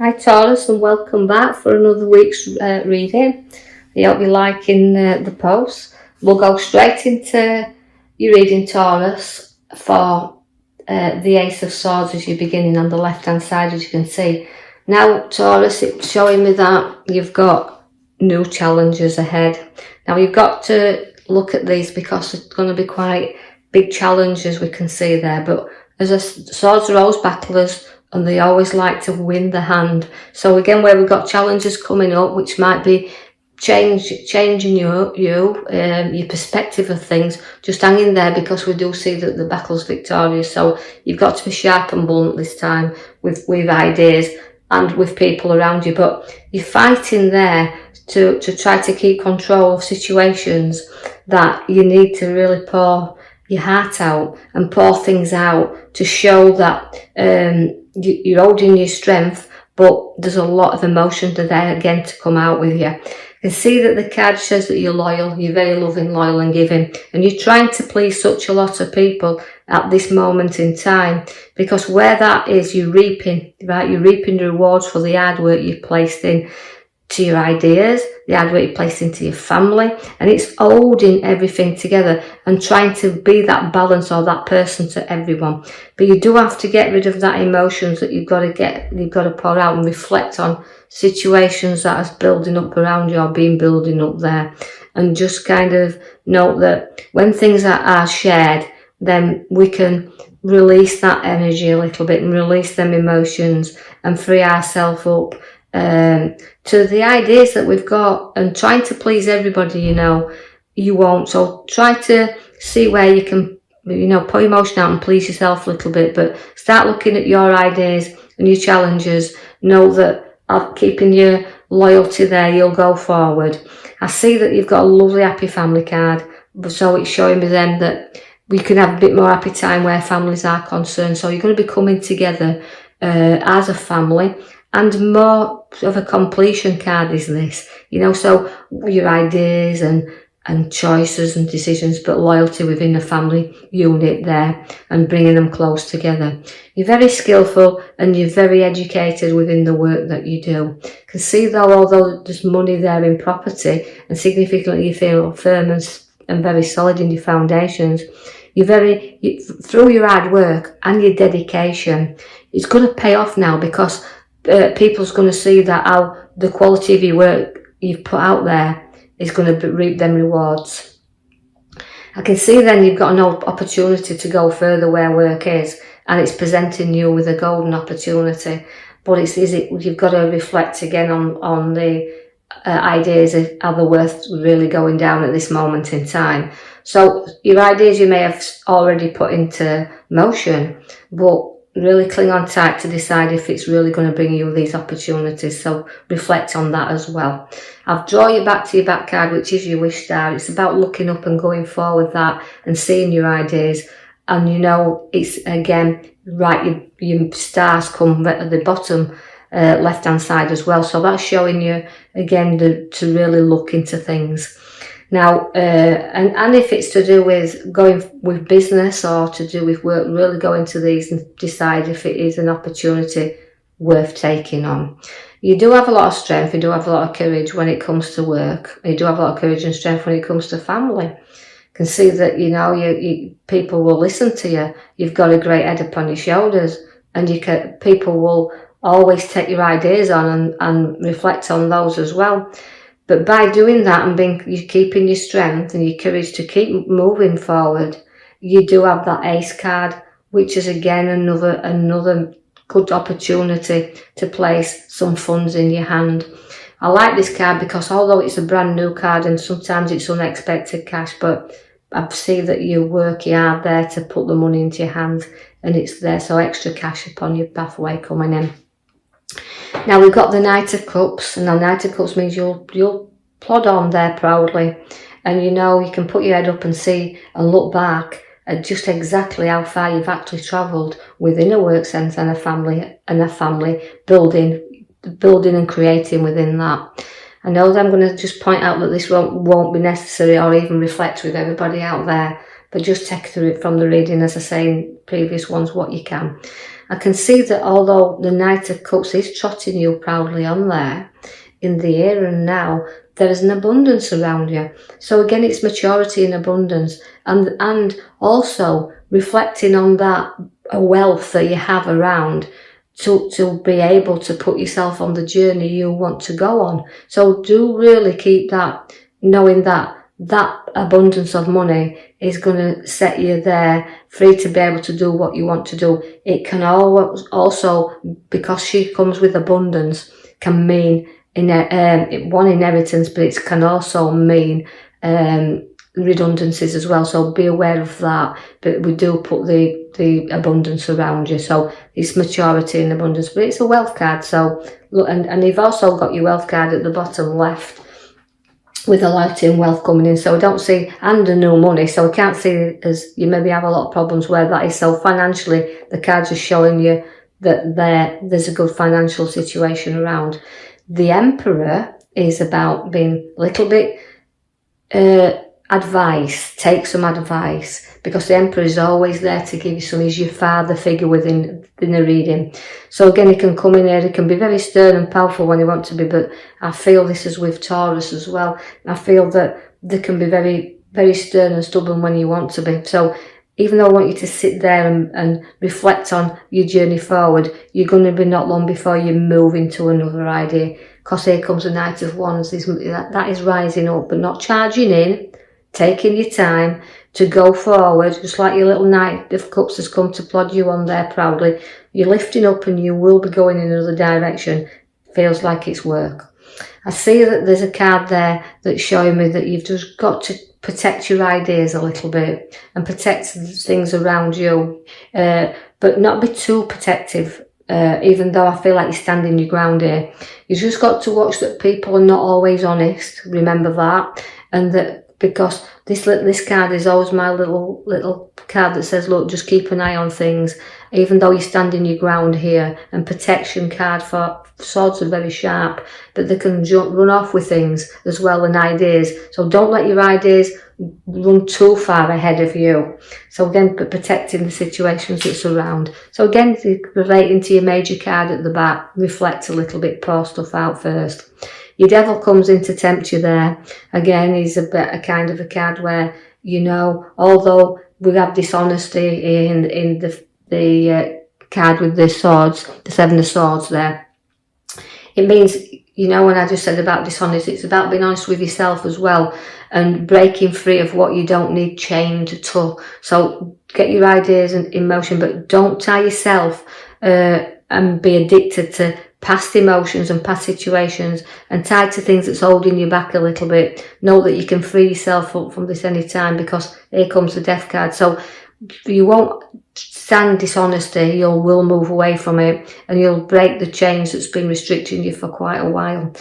Hi Taurus, and welcome back for another week's reading. I hope you're liking the post. We'll go straight into your reading, Taurus, for the Ace of Swords as you're beginning on the left hand side, as you can see. Now Taurus, it's showing me that you've got new challenges ahead. Now you've got to look at these because it's going to be quite big challenges we can see there, but as swords are always battlers, and they always like to win the hand. So again, where we've got challenges coming up, which might be changing your perspective of things, just hang in there, because we do see that the battle's victorious. So you've got to be sharp and blunt this time with ideas and with people around you. But you're fighting there to try to keep control of situations that you need to really pour your heart out and pour things out to show that you're holding your strength, but there's a lot of emotion there again to come out with you. You can see that the card says that you're loyal, you're very loving, loyal and giving, and you're trying to please such a lot of people at this moment in time, because where that is, you're reaping, right? You're reaping the rewards for the hard work you've placed in to your ideas, the hard work you place into your family, and it's holding everything together and trying to be that balance or that person to everyone. But you do have to get rid of that emotions that you've got to pour out and reflect on situations that are building up around you or being building up there, and just kind of note that when things are shared, then we can release that energy a little bit and release them emotions and free ourselves up to the ideas that we've got. And trying to please everybody, you won't. So try to see where you can, put emotion out and please yourself a little bit, but start looking at your ideas and your challenges. Know that keeping your loyalty there, you'll go forward. I see that you've got a lovely happy family card, so it's showing me then that we can have a bit more happy time where families are concerned. So you're going to be coming together as a family. And more of a completion card is this, so your ideas and choices and decisions, but loyalty within the family unit there and bringing them close together. You're very skillful and you're very educated within the work that you do. You can see though, although there's money there in property and significantly you feel firm and very solid in your foundations, through your hard work and your dedication, it's going to pay off now, because people's going to see that how the quality of your work you've put out there is going to reap them rewards. I can see then you've got an opportunity to go further where work is, and it's presenting you with a golden opportunity. But you've got to reflect again on the ideas of how they're worth really going down at this moment in time. So your ideas you may have already put into motion, but really cling on tight to decide if it's really going to bring you these opportunities. So reflect on that as well. I'll draw you back to your back card, which is your wish star. It's about looking up and going forward that and seeing your ideas. And it's again, right, your stars come at the bottom left hand side as well. So that's showing you again to really look into things. Now, and if it's to do with going with business or to do with work, really go into these and decide if it is an opportunity worth taking on. You do have a lot of strength, you do have a lot of courage when it comes to work. You do have a lot of courage and strength when it comes to family. You can see that, people will listen to you. You've got a great head upon your shoulders, and people will always take your ideas on and reflect on those as well. But by doing that and you're keeping your strength and your courage to keep moving forward, you do have that ace card, which is again another good opportunity to place some funds in your hand. I like this card because although it's a brand new card and sometimes it's unexpected cash, but I see that you're working hard there to put the money into your hands, and it's there, so extra cash upon your pathway coming in. Now we've got the Knight of Cups, and the Knight of Cups means you'll plod on there proudly, and you can put your head up and see and look back at just exactly how far you've actually travelled within a work sense and a family building and creating within that. I know that I'm going to just point out that this won't be necessary or even reflect with everybody out there, but just take through it from the reading, as I say in previous ones, what you can. I can see that although the Knight of Cups is trotting you proudly on there in the here and now, there is an abundance around you. So again, it's maturity and abundance, and also reflecting on that wealth that you have around to be able to put yourself on the journey you want to go on. So do really keep that, knowing that that abundance of money is going to set you there free to be able to do what you want to do. It can always also, because she comes with abundance, can mean one inheritance, but it can also mean redundancies as well. So be aware of that. But we do put the abundance around you. So it's maturity and abundance, but it's a wealth card. So look, and you've also got your wealth card at the bottom left, with a lot in wealth coming in. So I don't see, and a new money, so I can't see as you maybe have a lot of problems where that is. So financially, the cards are showing you that there's a good financial situation around. The Emperor is about being a little bit advice, take some advice, because the Emperor is always there to give you some. He's your father figure within a reading. So again, he can come in here, he can be very stern and powerful when he wants to be, but I feel this is with Taurus as well. I feel that they can be very, very stern and stubborn when you want to be. So even though I want you to sit there and reflect on your journey forward, you're going to be not long before you move into another idea, because here comes the Knight of Wands. That is rising up, but not charging in, taking your time to go forward, just like your little Knight of Cups has come to plod you on there proudly. You're lifting up and you will be going in another direction. Feels like it's work. I see that there's a card there that's showing me that you've just got to protect your ideas a little bit and protect things around you, but not be too protective. Even though I feel like you're standing your ground here, you just got to watch that people are not always honest. Remember that, and that because this card is always my little card that says, look, just keep an eye on things, even though you're standing your ground here. And protection card for swords are very sharp, but they can run off with things as well, and ideas. So don't let your ideas run too far ahead of you. So again, protecting the situations that surround. So again, relating to your major card at the back, reflect a little bit, pour stuff out first. Your Devil comes in to tempt you there. Again, he's a kind of a card where, you know, although we have dishonesty in the card with the swords, the Seven of Swords there, it means, you know, when I just said about dishonesty, it's about being honest with yourself as well, and breaking free of what you don't need chained to. So get your ideas in motion, but don't tie yourself and be addicted to past emotions and past situations and tied to things that's holding you back a little bit. Know that you can free yourself up from this any time, because here comes the Death card. So you won't stand dishonesty, you will move away from it, and you'll break the chains that's been restricting you for quite a while.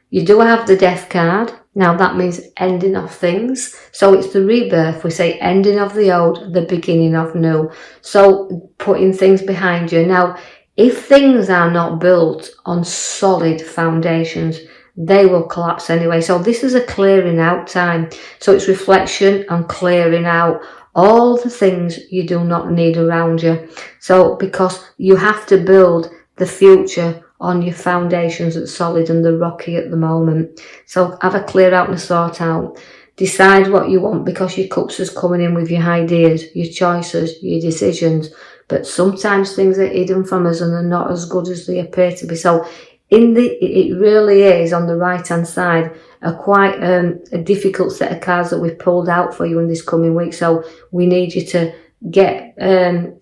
You do have the Death card. Now that means ending of things. So it's the rebirth. We say ending of the old, the beginning of new. So putting things behind you. Now, if things are not built on solid foundations, they will collapse anyway. So this is a clearing out time. So it's reflection and clearing out all the things you do not need around you. So because you have to build the future on your foundations that's solid and the rocky at the moment. So have a clear out and a sort out. Decide what you want, because your cups is coming in with your ideas, your choices, your decisions. But sometimes things are hidden from us and they're not as good as they appear to be. So it really is on the right hand side a quite a difficult set of cards that we've pulled out for you in this coming week. So we need you to get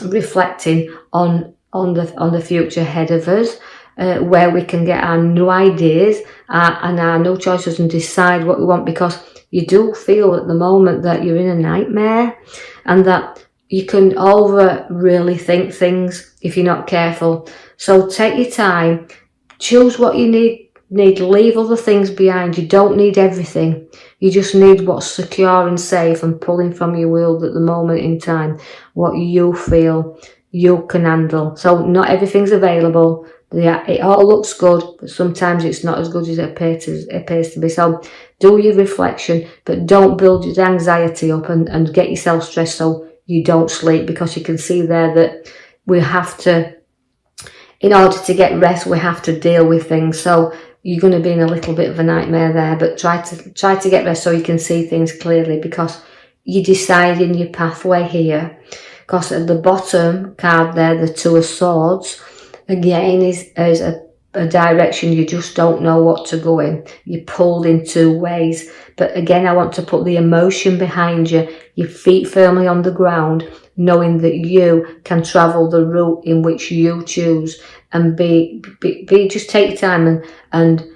reflecting on the future ahead of us, where we can get our new ideas and our new choices and decide what we want, because you do feel at the moment that you're in a nightmare and that you can really think things if you're not careful. So take your time, choose what you need, leave other things behind. You don't need everything. You just need what's secure and safe and pulling from your world at the moment in time, what you feel you can handle. So not everything's available. It all looks good, but sometimes it's not as good as it appears to be. So do your reflection, but don't build your anxiety up and get yourself stressed so you don't sleep, because you can see there that we have to in order to get rest, we have to deal with things. So you're going to be in a little bit of a nightmare there, but try to get rest so you can see things clearly, because you're deciding your pathway here. Because at the bottom card there, the Two of Swords, again, is a direction you just don't know what to go in. You're pulled in two ways. But again, I want to put the emotion behind you, your feet firmly on the ground, knowing that you can travel the route in which you choose, and just take your time, and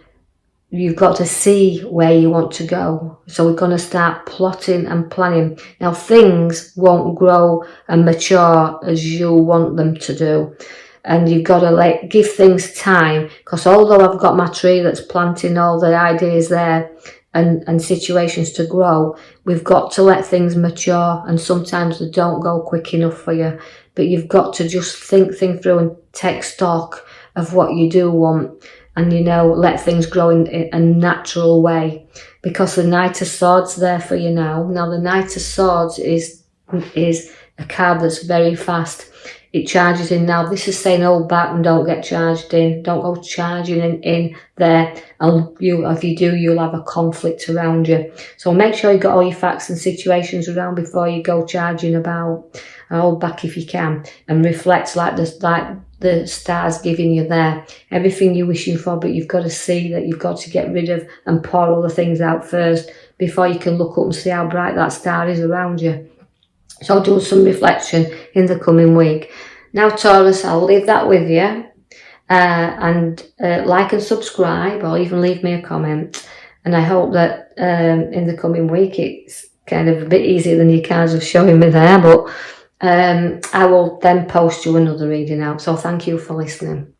you've got to see where you want to go. So we're going to start plotting and planning. Now, things won't grow and mature as you want them to do. And you've got to give things time, because although I've got my tree that's planting all the ideas there and situations to grow, we've got to let things mature, and sometimes they don't go quick enough for you. But you've got to just think things through and take stock of what you do want, and let things grow in a natural way, because the Knight of Swords there for you now. Now, the Knight of Swords is a card that's very fast. It charges in now. This is saying hold back and don't get charged in. Don't go charging in there. And if you do, you'll have a conflict around you. So make sure you've got all your facts and situations around before you go charging about. And hold back if you can. And reflect like the stars giving you there. Everything you're wishing for, but you've got to see that you've got to get rid of and pour all the things out first before you can look up and see how bright that star is around you. So do some reflection in the coming week. Now, Taurus, I'll leave that with you. And like and subscribe, or even leave me a comment. And I hope that in the coming week it's kind of a bit easier than your cards are showing me there. But I will then post you another reading out. So thank you for listening.